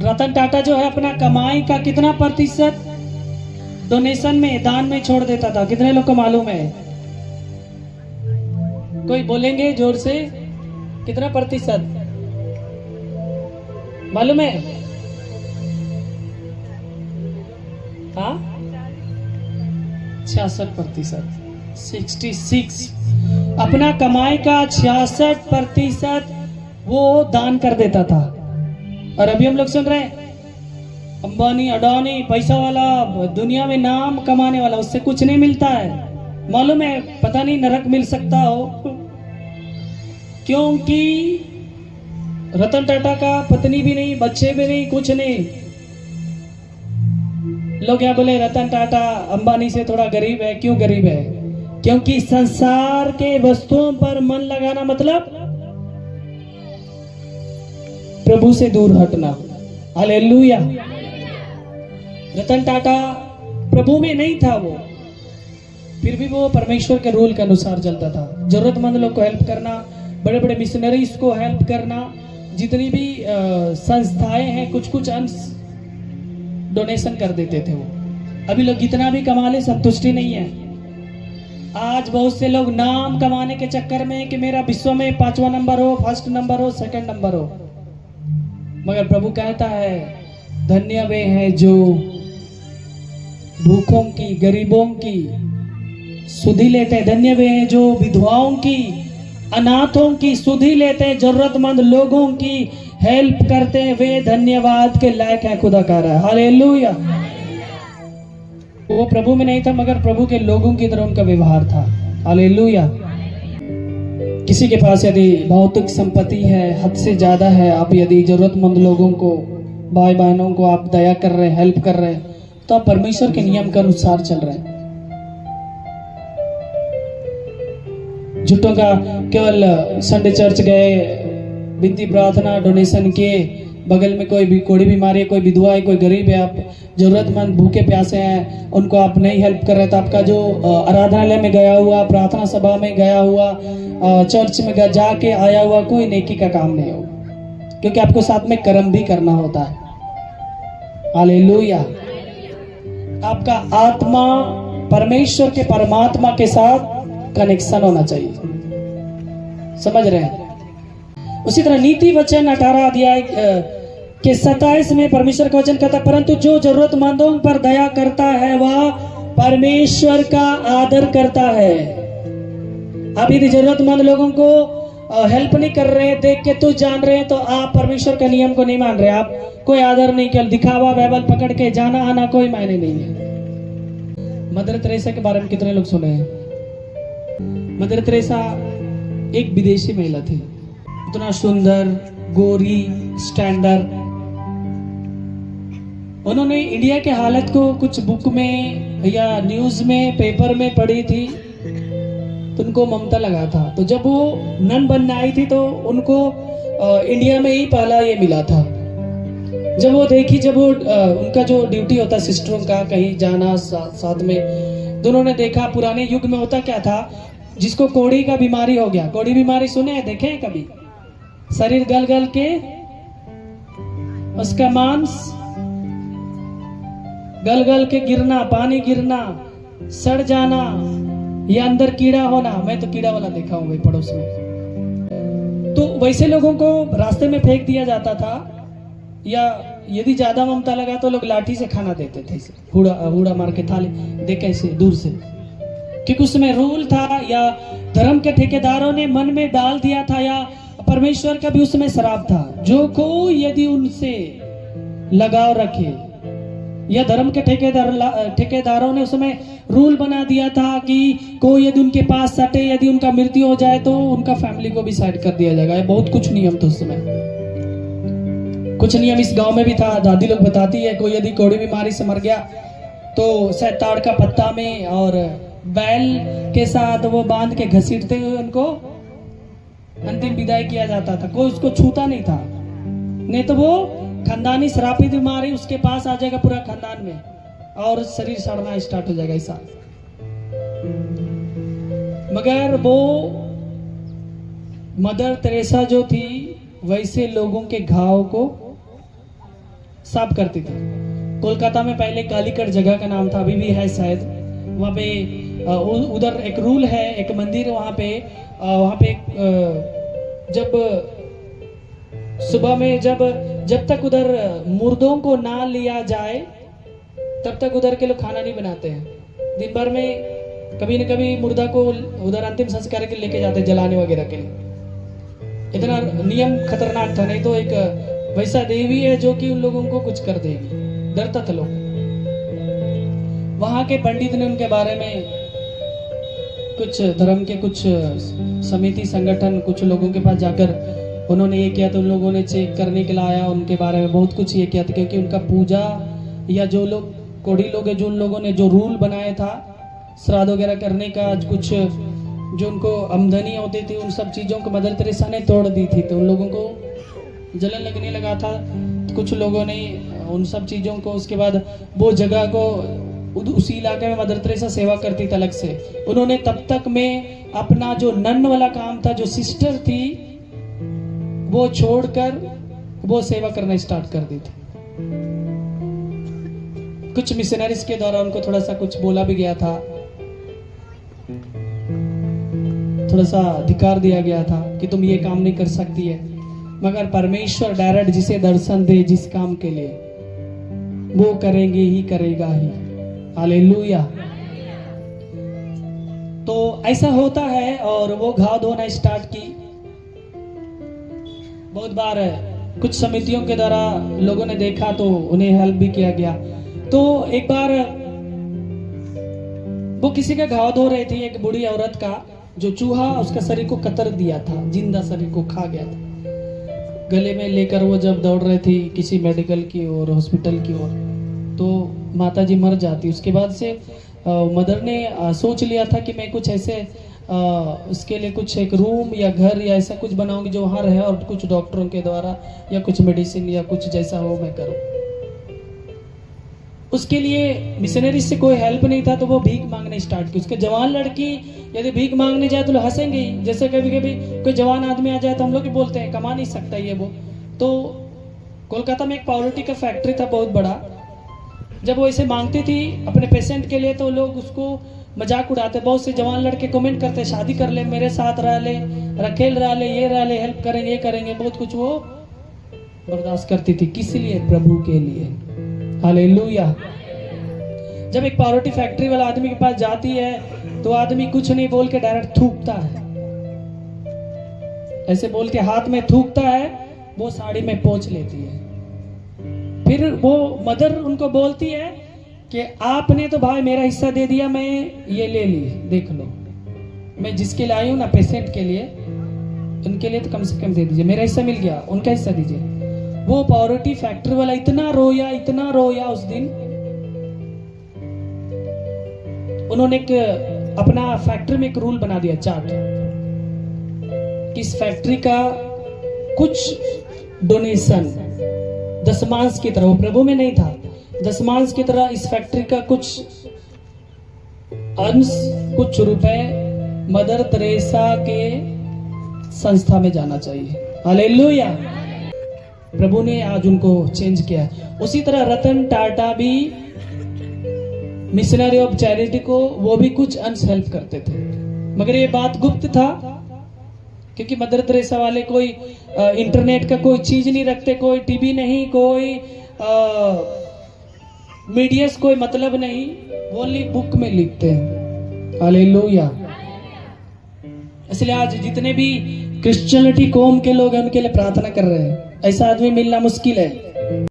रतन टाटा जो है अपना कमाई का कितना प्रतिशत डोनेशन में, दान में छोड़ देता था? कितने लोग को मालूम है? कोई बोलेंगे जोर से, कितना प्रतिशत मालूम है? हाँ, 66%, 66। अपना कमाई का 66% वो दान कर देता था। और अभी हम लोग सुन रहे हैं अंबानी, अडानी, पैसा वाला, दुनिया में नाम कमाने वाला, उससे कुछ नहीं मिलता है। मालूम है? पता नहीं नरक मिल सकता हो, क्योंकि रतन टाटा का पत्नी भी नहीं, बच्चे भी नहीं, कुछ नहीं। लोग क्या बोले, रतन टाटा अंबानी से थोड़ा गरीब है। क्यों गरीब है? क्योंकि संसार के वस्तुओं पर मन लगाना मतलब प्रभु से दूर हटना। हालेलुया। रतन टाटा प्रभु में नहीं था वो, फिर भी वो परमेश्वर के रूल के अनुसार चलता था। जरूरतमंद लोग को हेल्प करना, बड़े बड़े मिशनरीज को हेल्प करना, जितनी भी संस्थाएं हैं कुछ कुछ अंश डोनेशन कर देते थे वो। अभी लोग जितना भी कमा ले संतुष्टि नहीं है। आज बहुत से लोग नाम कमाने के चक्कर में कि मेरा विश्व में 5वां नंबर हो, फर्स्ट नंबर हो, सेकंड नंबर हो। मगर प्रभु कहता है धन्य वे हैं जो भूखों की, गरीबों की सुधि लेते हैं। धन्य वे हैं जो विधवाओं की, अनाथों की सुधि लेते हैं, जरूरतमंद लोगों की हेल्प करते हैं। वे धन्यवाद के लायक है। खुदा कह रहा है हालेलुया। वो प्रभु में नहीं था, मगर प्रभु के लोगों की तरह उनका व्यवहार था। हालेलुया। किसी के पास यदि भौतिक संपत्ति है, हद से ज्यादा है, आप यदि जरूरतमंद लोगों को, भाई बहनों को आप दया कर रहे हैं, हेल्प कर रहे हैं, तो आप परमेश्वर के नियम के अनुसार चल रहे हैं। झूठों का केवल संडे चर्च गए, विनती प्रार्थना, डोनेशन किए, बगल में कोई भी कोई बीमारी है, कोई विधवा है, कोई गरीब है, आप जरूरतमंद भूखे प्यासे हैं, उनको आप नहीं हेल्प कर रहे, तो आपका जो आराधनालय में गया हुआ, प्रार्थना सभा में गया हुआ, चर्च में जाके आया हुआ, कोई नेकी का काम नहीं होगा, क्योंकि आपको साथ में कर्म भी करना होता है। हालेलुया। आपका आत्मा परमेश्वर के, परमात्मा के साथ कनेक्शन होना चाहिए। समझ रहे हैं? उसी तरह नीति वचन 18 अध्याय के 27 में परमेश्वर का वचन कहता है, परंतु जो जरूरतमंदों पर दया करता है वह परमेश्वर का आदर करता है। आप यदि जरूरतमंद लोगों को हेल्प नहीं कर रहे हैं, देख के तो जान रहे हैं, तो आप परमेश्वर का नियम को नहीं मान रहे। आप कोई आदर नहीं कर, दिखावा बाइबल पकड़ के जाना आना कोई मायने नहीं है। मदर तेरेसा के बारे में कितने लोग सुने हैं? मदर तेरेसा एक विदेशी महिला थी, इतना सुंदर, गोरी, स्टैंडर्ड। उन्होंने इंडिया के हालत को कुछ बुक में या न्यूज में, पेपर में पढ़ी थी, तो उनको ममता लगा था। तो जब वो नन बनने आई थी तो उनको इंडिया में ही पहला ये मिला था। जब वो देखी, जब वो उनका जो ड्यूटी होता है सिस्टरों का, कहीं जाना साथ में, दोनों ने देखा पुराने युग में होता क्या था, जिसको कोढ़ी का बीमारी हो गया, कोढ़ी बीमारी सुने हैं, देखे हैं कभी? शरीर गल गल के उसका मांस गल गल के गिरना, पानी गिरना, सड़ जाना, या अंदर कीड़ा होना। मैं तो कीड़ा वाला देखा हूं भाई पड़ोस में। तो वैसे लोगों को रास्ते में फेंक दिया जाता था, या यदि ज्यादा ममता लगा तो लोग लाठी से खाना देते थे, हुड़ा मार के थाली दे कैसे दूर से, क्योंकि उसमें रूल था, या धर्म के ठेकेदारों ने मन में डाल दिया था, या परमेश्वर का भी उसमें श्राप था। जो कोई यदि उनसे लगाव रखे, या धर्म के ठेकेदारों ने उसमें रूल बना दिया था कि कोई यदि उनके पास सटे, यदि उनका मृत्यु हो जाए तो उनका फैमिली को भी साइड कर दिया जाएगा। बहुत कुछ नियम था उसमें। कुछ नियम इस गांव में भी था। दादी लोग बताती है, कोई यदि कोढ़ी बीमारी से मर गया तो सैताड़ का पत्ता में और बैल के साथ वो बांध के घसीटते हुए उनको अंतिम विदाई किया जाता था। कोई उसको छूता नहीं था, नहीं तो वो खानदानी श्रापित बीमारी उसके पास आ जाएगा पूरा खानदान में, और शरीर सड़ना स्टार्ट हो जाएगा ऐसा। मगर वो मदर तेरेसा जो थी, वैसे लोगों के घाव को साफ करती थी। कोलकाता में पहले कालीकट जगह का नाम था, अभी भी है शायद। वहाँ पे उधर एक रूल है, एक मंदिर वहाँ पे जब सुबह में जब तक उधर मुर्दों को ना लिया जाए तब तक उधर के लोग खाना नहीं बनाते हैं। दिन भर में कभी न कभी मुर्दा को उधर अंतिम संस्कार के लेके जाते, जलाने वगैरह के लिए। इतना नियम खतरनाक था। नहीं तो एक वैसा देवी है जो कि उन लोगों को कुछ कर देगी, डरता था लोग। वहां के पंडित ने उनके बारे में कुछ धर्म के कुछ समिति संगठन कुछ लोगों के पास जाकर उन्होंने ये किया, तो उन लोगों ने चेक करने के लिए आया, उनके बारे में बहुत कुछ ये किया था। क्योंकि उनका पूजा या जो लोग कोढ़ी लोग हैं, जो उन लोगों ने जो रूल बनाया था श्राद्ध वगैरह करने का, कुछ जो उनको आमदनी होती थी, उन सब चीज़ों को मदर तेरेसा ने तोड़ दी थी। तो उन लोगों को जलन लगने लगा था। कुछ लोगों ने उन सब चीज़ों को, उसके बाद वो जगह को उसी इलाके में मदर तेरेसा सेवा करती थी अलग से। उन्होंने तब तक में अपना जो नन वाला काम था, जो सिस्टर थी, वो छोड़कर वो सेवा करना स्टार्ट कर दी थी। कुछ मिशनरीज के द्वारा उनको थोड़ा सा कुछ बोला भी गया था, थोड़ा सा अधिकार दिया गया था कि तुम ये काम नहीं कर सकती है। मगर परमेश्वर डायरेक्ट जिसे दर्शन दे जिस काम के लिए, वो करेंगे ही करेगा ही। हालेलुया। तो ऐसा होता है। और वो घाव धोना स्टार्ट की। बहुत बार कुछ समितियों के द्वारा लोगों ने देखा तो उन्हें हेल्प भी किया गया। तो एक बार वो किसी का घाव धो रही थी, एक बूढ़ी औरत का, जो चूहा उसका शरीर को कतर दिया था, जिंदा शरीर को खा गया था। गले में लेकर वो जब दौड़ रही थी किसी मेडिकल की ओर, हॉस्पिटल की ओर, तो माताजी मर जाती। उसके बाद से मदर ने सोच लिया था कि मैं कुछ ऐसे उसके लिए कुछ एक रूम या घर या ऐसा कुछ बनाऊंगी जो वहाँ रहे, और कुछ डॉक्टरों के द्वारा या कुछ मेडिसिन या कुछ जैसा हो मैं करूँ। उसके लिए मिशनरी से कोई हेल्प नहीं था, तो वो भीख मांगने स्टार्ट की। उसके जवान लड़की यदि भीख मांगने जाए तो लोग हंसेंगे ही। जैसे कभी कभी कोई जवान आदमी आ जाए तो हम लोग भी बोलते हैं कमा नहीं सकता ये वो। तो कोलकाता में एक पावरोटी का फैक्ट्री था बहुत बड़ा। जब वो ऐसे मांगती थी अपने पेशेंट के लिए, तो लोग उसको मजाक उड़ाते। बहुत से जवान लड़के कमेंट करते, शादी कर ले, मेरे साथ रह ले, रखेल रह ले, ये रह ले, हेल्प करेंगे, ये करेंगे, बहुत कुछ वो बर्दाश्त करती थी। किस लिए? प्रभु के लिए। हालेलुया। जब एक पावरोटी फैक्ट्री वाला आदमी के पास जाती है तो आदमी कुछ नहीं बोल के डायरेक्ट थूकता है, ऐसे बोल के हाथ में थूकता है, वो साड़ी में पोंछ लेती है। फिर वो मदर उनको बोलती है कि आपने तो भाई मेरा हिस्सा दे दिया, मैं ये ले ली, देख लो, मैं जिसके लिए आई हूँ ना पेशेंट के लिए, उनके लिए तो कम से कम दे दीजिए, मेरा हिस्सा मिल गया, उनका हिस्सा दीजिए। वो पावरोटी फैक्ट्री वाला इतना रोया उस दिन। उन्होंने एक अपना फैक्ट्री में एक रूल बना दिया, चार्ट, कि इस फैक्ट्री का कुछ डोनेशन दशमांश की तरह, वो प्रभु में नहीं था, दशमांश की तरह इस फैक्ट्री का कुछ अंश, कुछ रुपए मदर तेरेसा के संस्था में जाना चाहिए। हालेलुया। प्रभु ने आज उनको चेंज किया। उसी तरह रतन टाटा भी मिशनरी ऑफ चैरिटी को, वो भी कुछ अंश हेल्प करते थे, मगर ये बात गुप्त था, क्योंकि मदर तेरेसा वाले कोई इंटरनेट का कोई चीज नहीं रखते, कोई टीवी नहीं, कोई मीडिया से कोई मतलब नहीं, ओनली बुक में लिखते हैं। हालेलुया। इसलिए आज जितने भी क्रिश्चियनिटी कौम के लोग हैं उनके लिए प्रार्थना कर रहे हैं। ऐसा आदमी मिलना मुश्किल है।